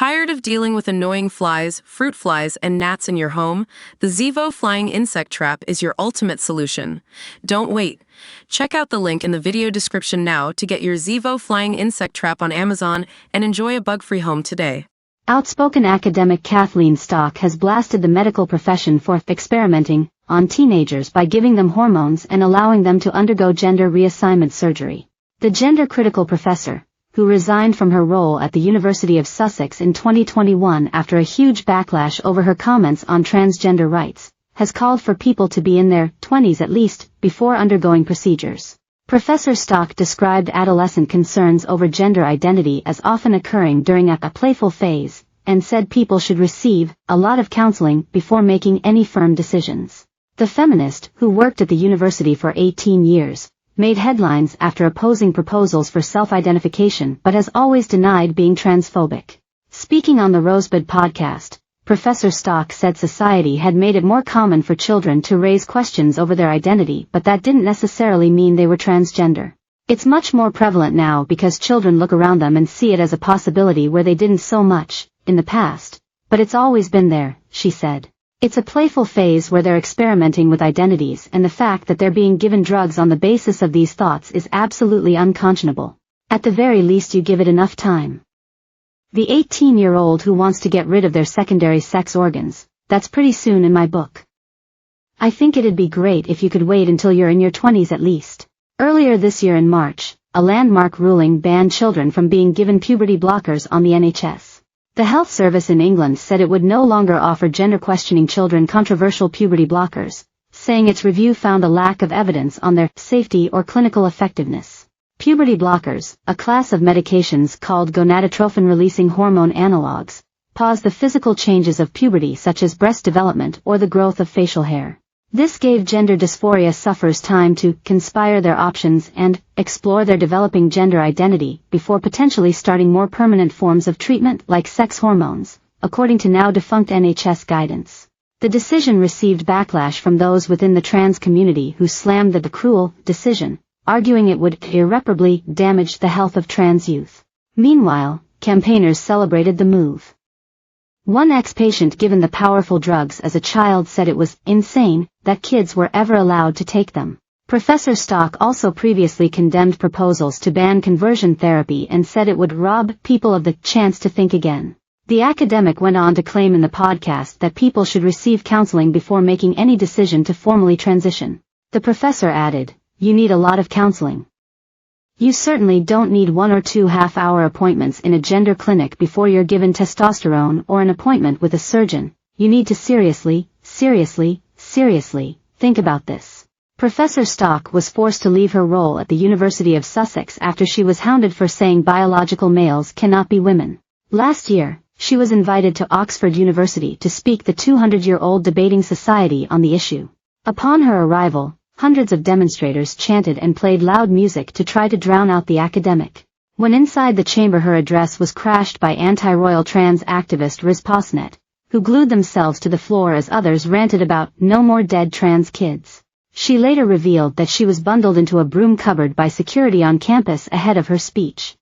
Tired of dealing with annoying flies, fruit flies, and gnats in your home? The Zevo Flying Insect Trap is your ultimate solution. Don't wait. Check out the link in the video description now to get your Zevo Flying Insect Trap on Amazon and enjoy a bug-free home today. Outspoken academic Kathleen Stock has blasted the medical profession for experimenting on teenagers by giving them hormones and allowing them to undergo gender reassignment surgery. The gender-critical professor, who resigned from her role at the University of Sussex in 2021 after a huge backlash over her comments on transgender rights, has called for people to be in their 20s at least before undergoing procedures. Professor Stock described adolescent concerns over gender identity as often occurring during a playful phase, and said people should receive a lot of counseling before making any firm decisions. The feminist, who worked at the university for 18 years, made headlines after opposing proposals for self-identification but has always denied being transphobic. Speaking on the Rosebud podcast, Professor Stock said society had made it more common for children to raise questions over their identity, but that didn't necessarily mean they were transgender. It's much more prevalent now because children look around them and see it as a possibility where they didn't so much in the past, but it's always been there, she said. It's a playful phase where they're experimenting with identities, and the fact that they're being given drugs on the basis of these thoughts is absolutely unconscionable. At the very least you give it enough time. The 18-year-old who wants to get rid of their secondary sex organs, that's pretty soon in my book. I think it'd be great if you could wait until you're in your 20s at least. Earlier this year in March, a landmark ruling banned children from being given puberty blockers on the NHS. The Health Service in England said it would no longer offer gender-questioning children controversial puberty blockers, saying its review found a lack of evidence on their safety or clinical effectiveness. Puberty blockers, a class of medications called gonadotrophin-releasing hormone analogs, pause the physical changes of puberty such as breast development or the growth of facial hair. This gave gender dysphoria sufferers time to conspire their options and explore their developing gender identity before potentially starting more permanent forms of treatment like sex hormones, according to now-defunct NHS guidance. The decision received backlash from those within the trans community who slammed the cruel decision, arguing it would irreparably damage the health of trans youth. Meanwhile, campaigners celebrated the move. One ex-patient given the powerful drugs as a child said it was insane that kids were ever allowed to take them. Professor Stock also previously condemned proposals to ban conversion therapy and said it would rob people of the chance to think again. The academic went on to claim in the podcast that people should receive counseling before making any decision to formally transition. The professor added, "You need a lot of counseling. You certainly don't need 1 or 2 half-hour appointments in a gender clinic before you're given testosterone or an appointment with a surgeon. You need to seriously think about this." Professor Stock was forced to leave her role at the University of Sussex after she was hounded for saying biological males cannot be women. Last year, she was invited to Oxford University to speak the 200-year-old debating society on the issue. Upon her arrival, hundreds of demonstrators chanted and played loud music to try to drown out the academic. When inside the chamber her address was crashed by anti-royal trans activist Riz Posnet, who glued themselves to the floor as others ranted about no more dead trans kids. She later revealed that she was bundled into a broom cupboard by security on campus ahead of her speech.